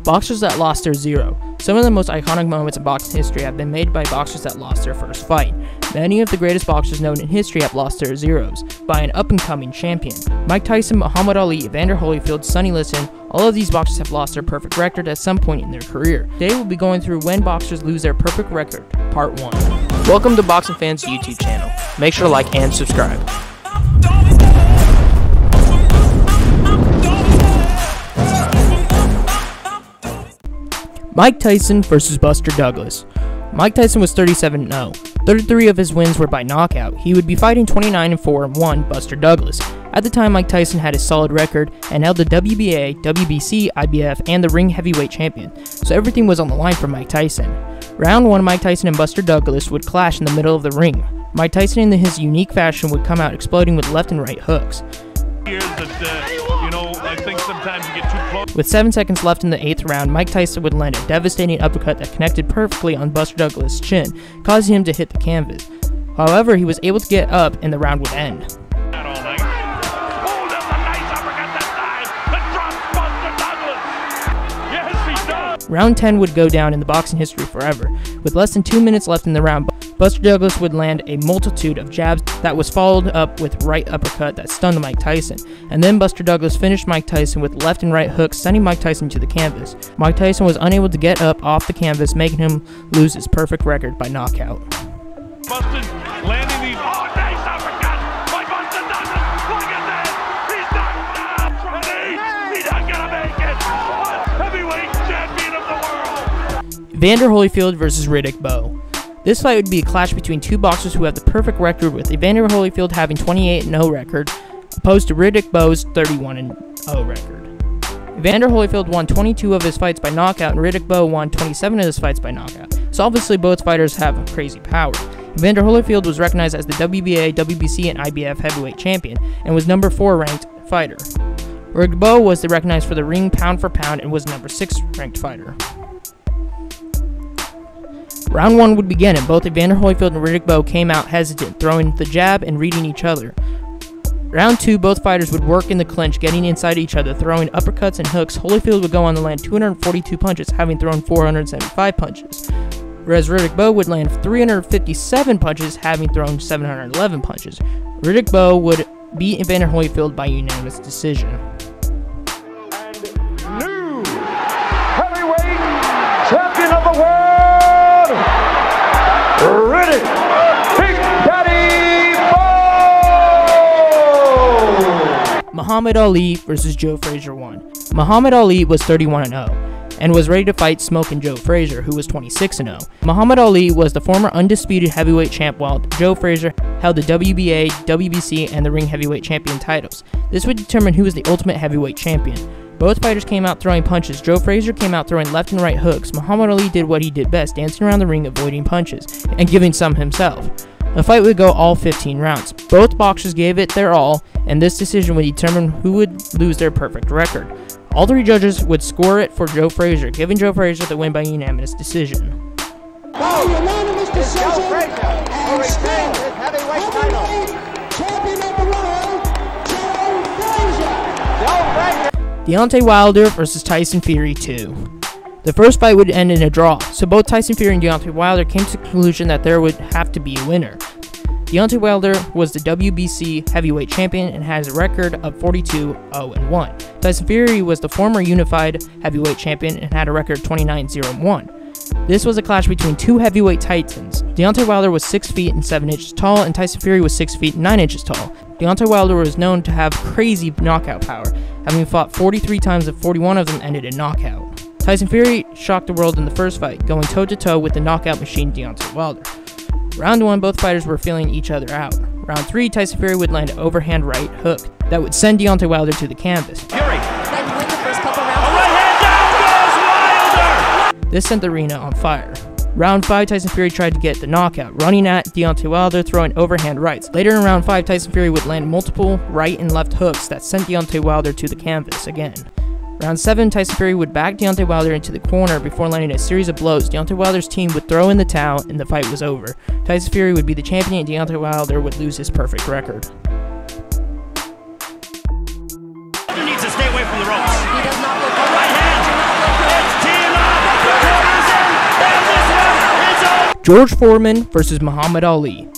Boxers that lost their zero. Some of the most iconic moments in boxing history have been made by boxers that lost their first fight. Many of the greatest boxers known in history have lost their zeros by an up-and-coming champion. Mike Tyson, Muhammad Ali, Evander Holyfield, Sonny Liston, all of these boxers have lost their perfect record at some point in their career. Today we'll be going through when boxers lose their perfect record, part 1. Welcome to Boxing Fans YouTube channel. Make sure to like and subscribe. Mike Tyson versus Buster Douglas. Mike Tyson was 37-0. 33 of his wins were by knockout. He would be fighting 29-4-1 Buster Douglas. At the time, Mike Tyson had a solid record and held the WBA, WBC, IBF, and the ring heavyweight champion, so everything was on the line for Mike Tyson. Round 1, Mike Tyson and Buster Douglas would clash in the middle of the ring. Mike Tyson, in his unique fashion, would come out exploding with left and right hooks. I think sometimes you get too close. With 7 seconds left in the 8th round, Mike Tyson would land a devastating uppercut that connected perfectly on Buster Douglas' chin, causing him to hit the canvas. However, he was able to get up and the round would end. Round 10 would go down in the boxing history forever. With less than 2 minutes left in the round, Buster Douglas would land a multitude of jabs that was followed up with right uppercut that stunned Mike Tyson. And then Buster Douglas finished Mike Tyson with left and right hooks, sending Mike Tyson to the canvas. Mike Tyson was unable to get up off the canvas, making him lose his perfect record by knockout. Busted, landing these. Oh, nice uppercut by Buster Douglas. Look at that. He's knocked out. He's not gonna make it. Heavyweight champion of the world. Evander Holyfield versus Riddick Bowe. This fight would be a clash between two boxers who have the perfect record, with Evander Holyfield having 28-0 record, opposed to Riddick Bowe's 31-0 record. Evander Holyfield won 22 of his fights by knockout, and Riddick Bowe won 27 of his fights by knockout. So obviously both fighters have crazy power. Evander Holyfield was recognized as the WBA, WBC, and IBF heavyweight champion, and was number 4 ranked fighter. Riddick Bowe was recognized for the ring pound for pound and was number 6 ranked fighter. Round 1 would begin, and both Evander Holyfield and Riddick Bowe came out hesitant, throwing the jab and reading each other. Round 2, both fighters would work in the clinch, getting inside each other, throwing uppercuts and hooks. Holyfield would go on to land 242 punches, having thrown 475 punches, whereas Riddick Bowe would land 357 punches, having thrown 711 punches. Riddick Bowe would beat Evander Holyfield by unanimous decision. And new heavyweight champion of the world, Riddick Big Daddy Bowe! Muhammad Ali versus Joe Frazier 1. Muhammad Ali was 31-0 and was ready to fight Smokin' Joe Frazier, who was 26-0. Muhammad Ali was the former undisputed heavyweight champ, while Joe Frazier held the WBA, WBC, and the ring heavyweight champion titles. This would determine who was the ultimate heavyweight champion. Both fighters came out throwing punches. Joe Frazier came out throwing left and right hooks. Muhammad Ali did what he did best, dancing around the ring, avoiding punches, and giving some himself. The fight would go all 15 rounds. Both boxers gave it their all, and this decision would determine who would lose their perfect record. All 3 judges would score it for Joe Frazier, giving Joe Frazier the win by unanimous decision. Unanimous decision, and still heavyweight champion of the world, Joe Frazier. Deontay Wilder versus Tyson Fury 2. The first fight would end in a draw, so both Tyson Fury and Deontay Wilder came to the conclusion that there would have to be a winner. Deontay Wilder was the WBC heavyweight champion and has a record of 42-0-1. Tyson Fury was the former unified heavyweight champion and had a record of 29-0-1. This was a clash between two heavyweight titans. Deontay Wilder was 6 feet and 7 inches tall, and Tyson Fury was 6 feet and 9 inches tall. Deontay Wilder was known to have crazy knockout power, having fought 43 times and 41 of them ended in knockout. Tyson Fury shocked the world in the first fight, going toe-to-toe with the knockout machine Deontay Wilder. Round 1, both fighters were feeling each other out. Round 3, Tyson Fury would land an overhand right hook that would send Deontay Wilder to the canvas. Fury. This sent the arena on fire. Round 5, Tyson Fury tried to get the knockout, running at Deontay Wilder, throwing overhand rights. Later in round 5, Tyson Fury would land multiple right and left hooks that sent Deontay Wilder to the canvas again. Round 7, Tyson Fury would back Deontay Wilder into the corner before landing a series of blows. Deontay Wilder's team would throw in the towel and the fight was over. Tyson Fury would be the champion and Deontay Wilder would lose his perfect record. Needs to stay away from the ropes. He does not look Right hand. George Foreman versus Muhammad Ali.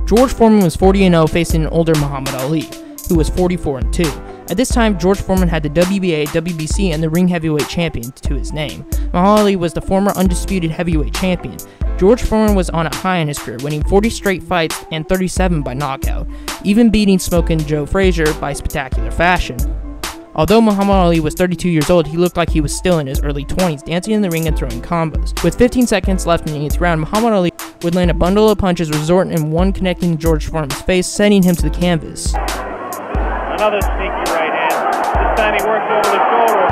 George Foreman was 40-0 facing an older Muhammad Ali, who was 44-2. At this time, George Foreman had the WBA, WBC, and the ring heavyweight champion to his name. Muhammad Ali was the former undisputed heavyweight champion. George Foreman was on a high in his career, winning 40 straight fights and 37 by knockout, even beating Smokin' Joe Frazier by spectacular fashion. Although Muhammad Ali was 32 years old, he looked like he was still in his early 20s, dancing in the ring and throwing combos. With 15 seconds left in the 8th round, Muhammad Ali would land a bundle of punches, resulting in one connecting George Foreman's face, sending him to the canvas. Another sneaky right hand. This time he works over the shoulder of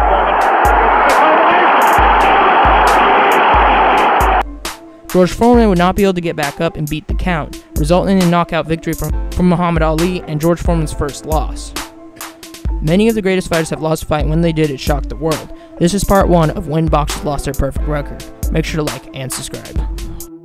Foreman. George Foreman would not be able to get back up and beat the count, resulting in a knockout victory from Muhammad Ali and George Foreman's first loss. Many of the greatest fighters have lost a fight, and when they did, it shocked the world. This is part 1 of when boxers lost their perfect record. Make sure to like and subscribe.